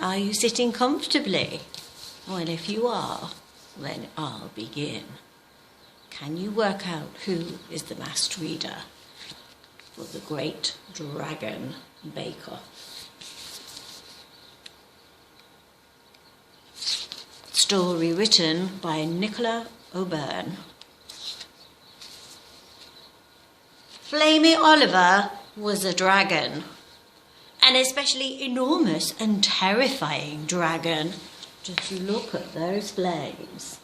Are you sitting comfortably? Well, if you are, then I'll begin. Can you work out who is the masked reader for the Great Dragon Bake-Off? Story written by Nicola O'Byrne. Flamey Oliver was a dragon, an especially enormous and terrifying dragon. Just look at those flames.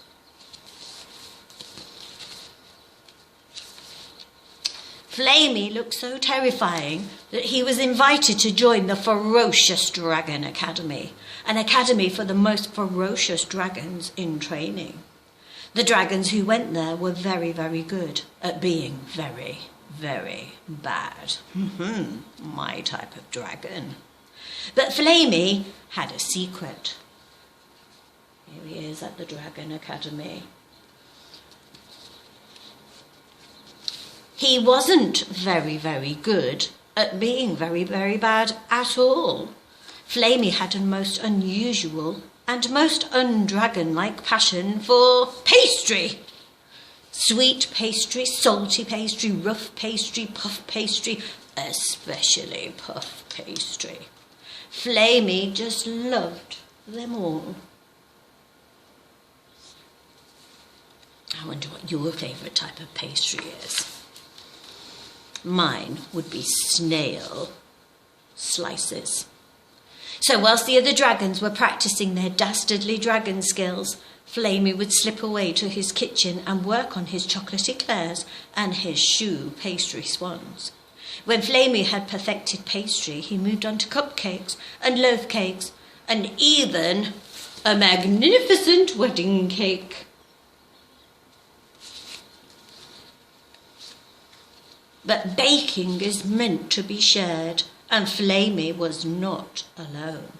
Flamey looked so terrifying that he was invited to join the Ferocious Dragon Academy, an academy for the most ferocious dragons in training. The dragons who went there were very, very good at being very, very bad. My type of dragon. But Flamey had a secret. Here he is at the Dragon Academy. He wasn't very, very good at being very, very bad at all. Flamey had a most unusual and most undragon-like passion for pastry. Sweet pastry, salty pastry, rough pastry, puff pastry, especially puff pastry. Flamey just loved them all. I wonder what your favourite type of pastry is. Mine would be snail slices. So whilst the other dragons were practising their dastardly dragon skills, Flamey would slip away to his kitchen and work on his chocolate eclairs and his choux pastry swans. When Flamey had perfected pastry, he moved on to cupcakes and loaf cakes and even a magnificent wedding cake. But baking is meant to be shared, and Flamey was not alone.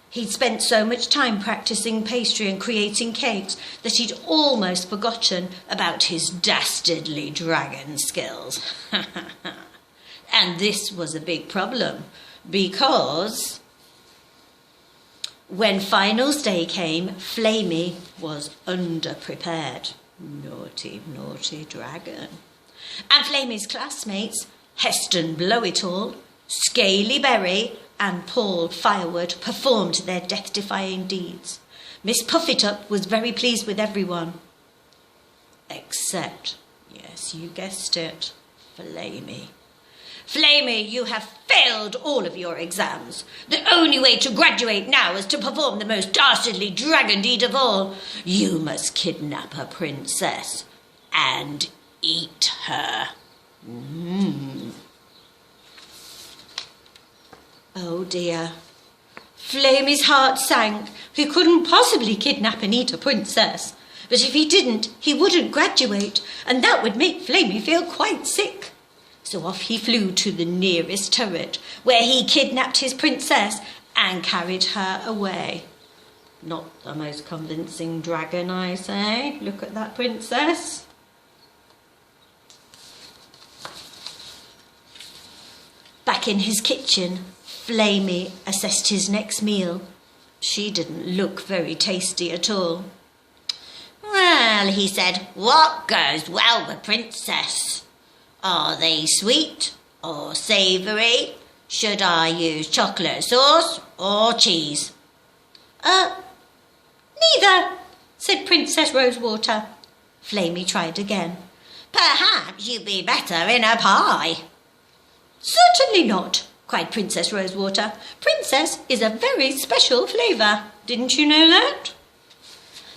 He'd spent so much time practising pastry and creating cakes that he'd almost forgotten about his dastardly dragon skills. And this was a big problem, because when finals day came, Flamey was underprepared. Naughty, naughty dragon. And Flamey's classmates, Heston Blow-It-All, Scaly Berry and Paul Firewood, performed their death-defying deeds. Miss Puffitup was very pleased with everyone. Except, yes, you guessed it, Flamey. Flamey, you have failed all of your exams. The only way to graduate now is to perform the most dastardly dragon deed of all. You must kidnap a princess and eat her. Oh dear. Flamey's heart sank. He couldn't possibly kidnap and eat a princess. But if he didn't, he wouldn't graduate, and that would make Flamey feel quite sick. So off he flew to the nearest turret, where he kidnapped his princess and carried her away. Not the most convincing dragon, I say. Look at that princess. Back in his kitchen, Flamey assessed his next meal. She didn't look very tasty at all. Well, he said, what goes well with princess? Are they sweet or savoury? Should I use chocolate sauce or cheese? Neither, said Princess Rosewater. Flamey tried again. Perhaps you'd be better in a pie. Certainly not, cried Princess Rosewater. Princess is a very special flavour. Didn't you know that?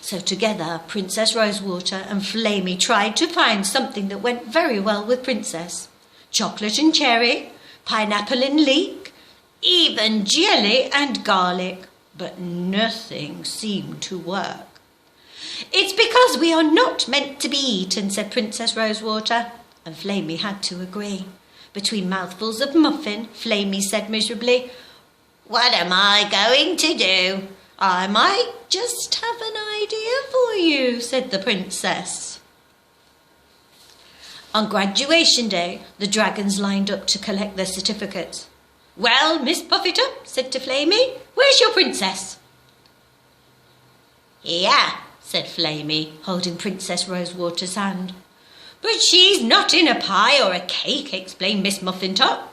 So together, Princess Rosewater and Flamey tried to find something that went very well with Princess. Chocolate and cherry, pineapple and leek, even jelly and garlic. But nothing seemed to work. It's because we are not meant to be eaten, said Princess Rosewater. And Flamey had to agree. Between mouthfuls of muffin, Flamey said miserably, what am I going to do? I might just have an idea for you, said the princess. On graduation day, the dragons lined up to collect their certificates. "Well, Miss Puffetup," said to Flamey, "where's your princess?" "Here," said Flamey, holding Princess Rosewater's hand. "But she's not in a pie or a cake," explained Miss Muffintop.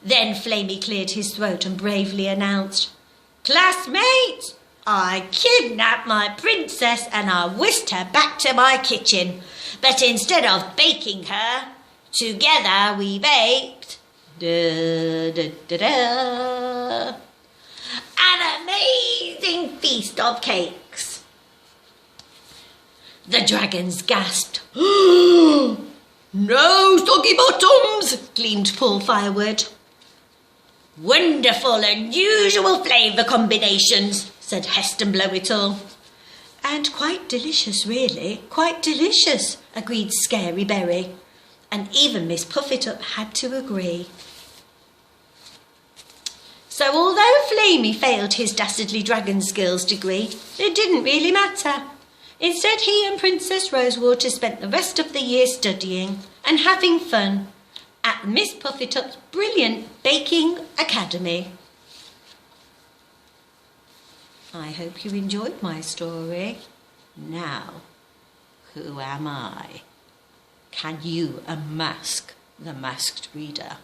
Then Flamey cleared his throat and bravely announced, "Classmates, I kidnapped my princess and I whisked her back to my kitchen. But instead of baking her, together we baked an amazing feast of cakes." The dragons gasped. "No soggy bottoms!" gleamed Paul Firewood. "Wonderful, unusual flavour combinations," said Heston Blow-it-all. "And quite delicious, really, quite delicious," agreed Scary Berry. And even Miss Puffetup had to agree. So although Flamey failed his Dastardly Dragon Skills degree, it didn't really matter. Instead, he and Princess Rosewater spent the rest of the year studying and having fun at Miss Puffetup's brilliant baking academy. I hope you enjoyed my story. Now, who am I? Can you unmask the masked reader?